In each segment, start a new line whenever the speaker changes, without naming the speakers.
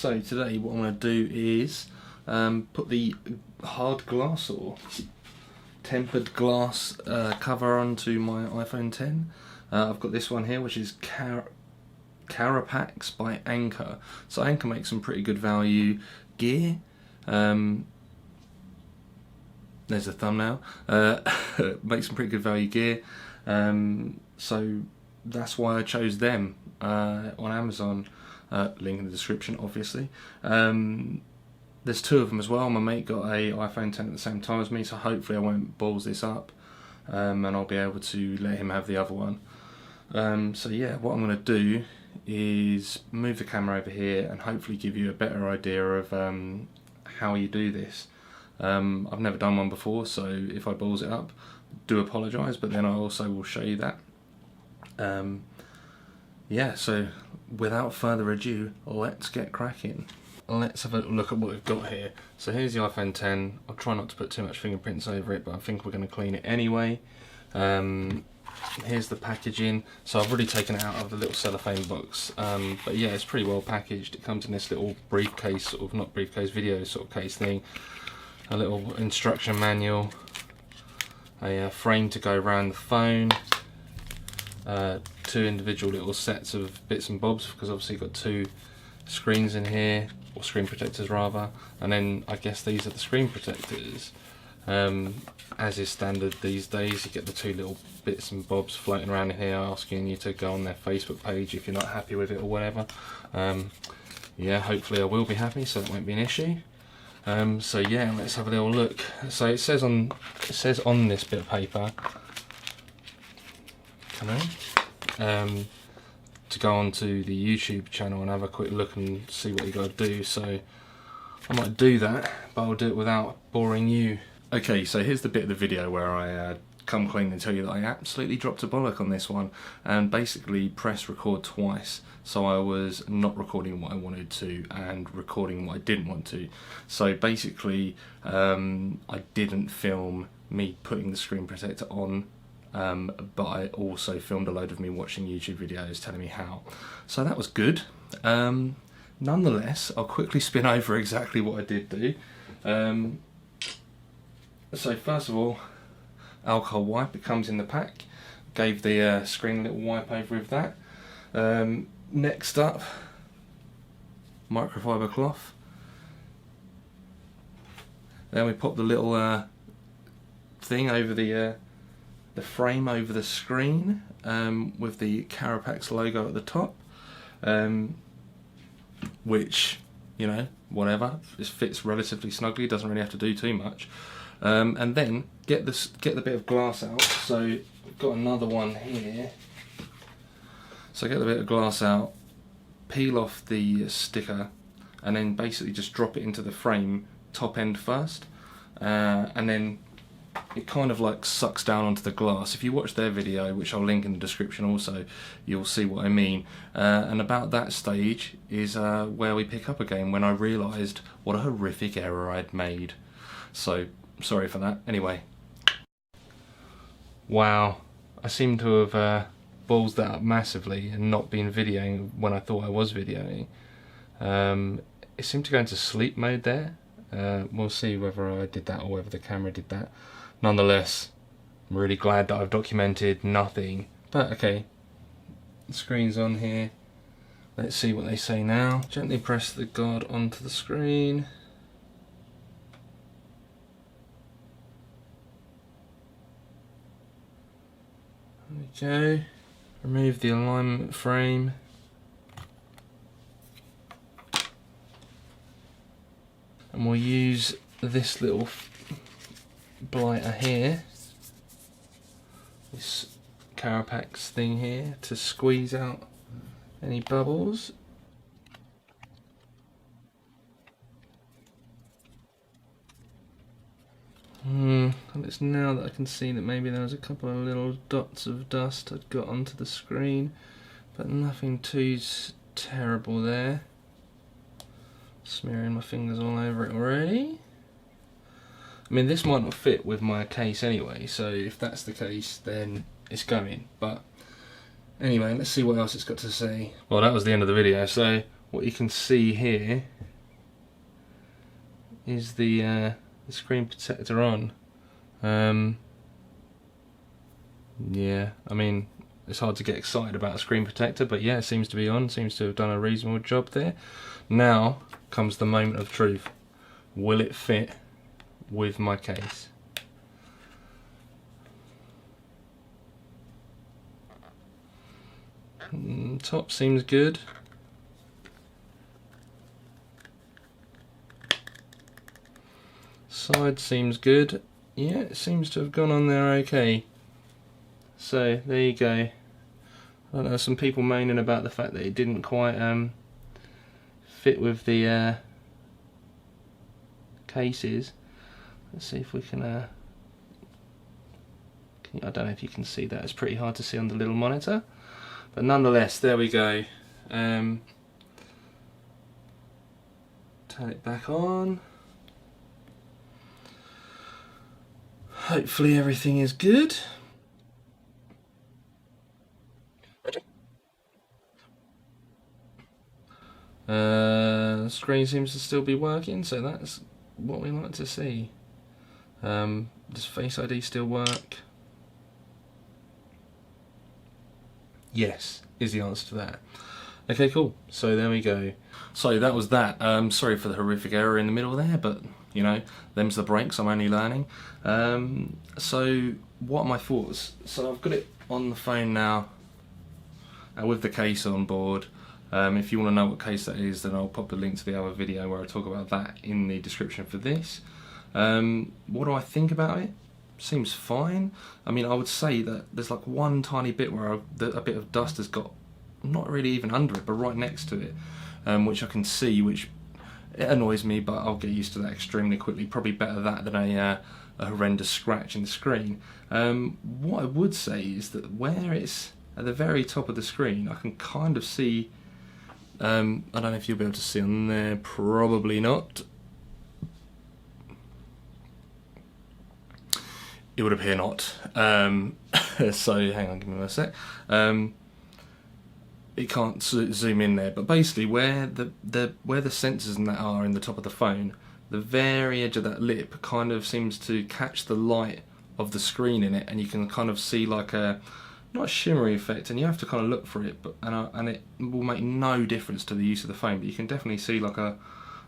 So today what I'm going to do is put the hard glass or tempered glass cover onto my iPhone 10. I've got this one here, which is Karapax by Anker. So Anker makes some pretty good value gear. There's a thumbnail. Makes some pretty good value gear. So that's why I chose them on Amazon. Link in the description, obviously. There's two of them as well. My mate got a iPhone 10 at the same time as me, so hopefully I won't balls this up, and I'll be able to let him have the other one. So yeah, what I'm going to do is move the camera over here and hopefully give you a better idea of how you do this. I've never done one before, so if I balls it up, do apologise, but then I also will show you that. Yeah, so without further ado, let's get cracking. Let's have a look at what we've got here. So here's the iPhone 10. I'll try not to put too much fingerprints over it, but I think we're going to clean it anyway. Here's the packaging. So I've already taken it out of the little cellophane box, but yeah, it's pretty well packaged. It comes in this little briefcase, sort of, not briefcase, video sort of case thing. A little instruction manual, a frame to go around the phone, two individual little sets of bits and bobs, because obviously you've got two screens in here, or screen protectors rather, and then I guess these are the screen protectors. As is standard these days, you get the two little bits and bobs floating around in here asking you to go on their Facebook page if you're not happy with it or whatever. Yeah, hopefully I will be happy, so that won't be an issue. So yeah, let's have a little look. So it says on this bit of paper, come on, to go onto the YouTube channel and have a quick look and see what you got to do. So I might do that, but I'll do it without boring you. Okay, so here's the bit of the video where I come clean and tell you that I absolutely dropped a bollock on this one and basically pressed record twice. So I was not recording what I wanted to and recording what I didn't want to. So basically I didn't film me putting the screen protector on, but I also filmed a load of me watching YouTube videos telling me how. So that was good. Nonetheless, I'll quickly spin over exactly what I did do. So first of all, alcohol wipe, it comes in the pack. Gave the screen a little wipe over with that. Next up, microfiber cloth. Then we pop the little thing over the frame over the screen, with the Karapax logo at the top, which, you know, whatever, it fits relatively snugly, doesn't really have to do too much. And then get the bit of glass out. So we've got another one here. So get the bit of glass out, peel off the sticker, and then basically just drop it into the frame top end first, and then it kind of like sucks down onto the glass. If you watch their video, which I'll link in the description also, you'll see what I mean. And about that stage is where we pick up again, when I realised what a horrific error I'd made. So sorry for that. Anyway, wow, I seem to have balls that up massively and not been videoing when I thought I was videoing. It seemed to go into sleep mode there. We'll see whether I did that or whether the camera did that. Nonetheless, I'm really glad that I've documented nothing. But okay, the screen's on here. Let's see what they say now. Gently press the guard onto the screen. There we go. Remove the alignment frame. And we'll use this little blighter here, this Karapax thing here, to squeeze out any bubbles. And it's now that I can see that maybe there was a couple of little dots of dust I'd got onto the screen, but nothing too terrible there. Smearing my fingers all over it already. I mean, this might not fit with my case anyway, so if that's the case, then it's going. But anyway, let's see what else it's got to say. Well, that was the end of the video, so what you can see here is the screen protector on. Yeah, I mean, it's hard to get excited about a screen protector, but yeah, it seems to be on. Seems to have done a reasonable job there. Now comes the moment of truth. Will it fit with my case? Top seems good. Side seems good. Yeah, it seems to have gone on there okay. So there you go. I don't know, some people moaning about the fact that it didn't quite fit with the cases. Let's see if we can, I don't know if you can see that, it's pretty hard to see on the little monitor, but nonetheless, there we go. Turn it back on. Hopefully everything is good. Screen seems to still be working, so that's what we like to see. Does Face ID still work? Yes, is the answer to that. Okay, cool. So there we go. So that was that. Sorry for the horrific error in the middle there, but you know, them's the breaks. I'm only learning. So what are my thoughts? So I've got it on the phone now, with the case on board. If you want to know what case that is, then I'll pop the link to the other video where I talk about that in the description for this. What do I think about it? Seems fine. I mean, I would say that there's like one tiny bit where a bit of dust has got, not really even under it, but right next to it, which I can see, which it annoys me, but I'll get used to that extremely quickly. Probably better that than a horrendous scratch in the screen. What I would say is that where it's at the very top of the screen, I can kind of see, I don't know if you'll be able to see on there, probably not. It would appear not. So hang on, give me a sec. It can't zoom in there, but basically where the sensors and that are in the top of the phone, the very edge of that lip kind of seems to catch the light of the screen in it, and you can kind of see like a, not a shimmery effect, and you have to kind of look for it, but and it will make no difference to the use of the phone, but you can definitely see like a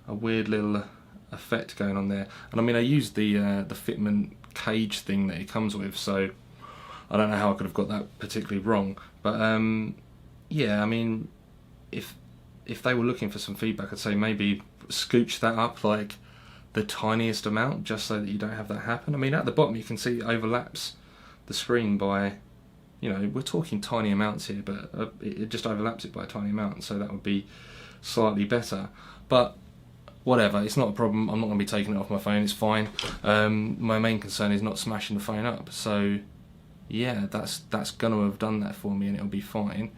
weird little effect going on there. And I mean, I used the fitment cage thing that it comes with, so I don't know how I could have got that particularly wrong, but yeah, I mean, if they were looking for some feedback, I'd say maybe scooch that up like the tiniest amount, just so that you don't have that happen. I mean, at the bottom you can see it overlaps the screen by, you know, we're talking tiny amounts here, but it just overlaps it by a tiny amount, so that would be slightly better. But whatever, it's not a problem. I'm not going to be taking it off my phone, it's fine. My main concern is not smashing the phone up, so yeah, that's going to have done that for me, and it'll be fine.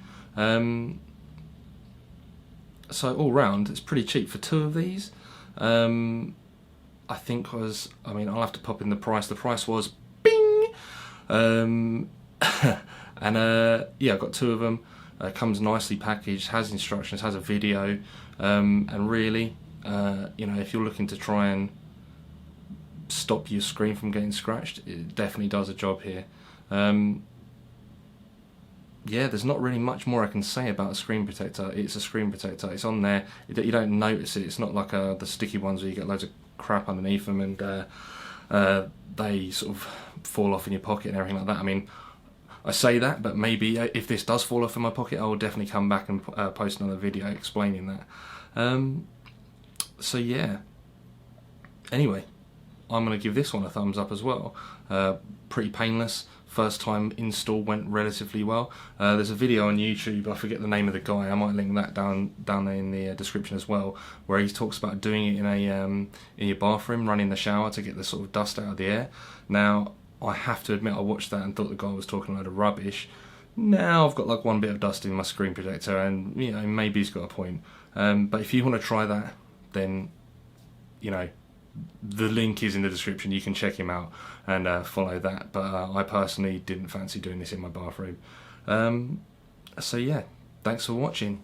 So all round, it's pretty cheap for two of these. I think I mean, I'll have to pop in the price. The price was bing, and yeah, I got two of them. Comes nicely packaged, has instructions, has a video, and really, you know, if you're looking to try and stop your screen from getting scratched, it definitely does a job here. Yeah, there's not really much more I can say about a screen protector. It's a screen protector. It's on there. You don't notice it. It's not like the sticky ones where you get loads of crap underneath them and they sort of fall off in your pocket and everything like that. I mean, I say that, but maybe if this does fall off in my pocket, I will definitely come back and post another video explaining that. So yeah. Anyway, I'm going to give this one a thumbs up as well. Pretty painless. First time install went relatively well. There's a video on YouTube, I forget the name of the guy, I might link that down there in the description as well, where he talks about doing it in in your bathroom, running the shower to get the sort of dust out of the air. Now, I have to admit I watched that and thought the guy was talking a load of rubbish. Now I've got like one bit of dust in my screen protector, and you know, maybe he's got a point. But if you want to try that, then you know, the link is in the description. You can check him out and follow that, but I personally didn't fancy doing this in my bathroom. So yeah, thanks for watching.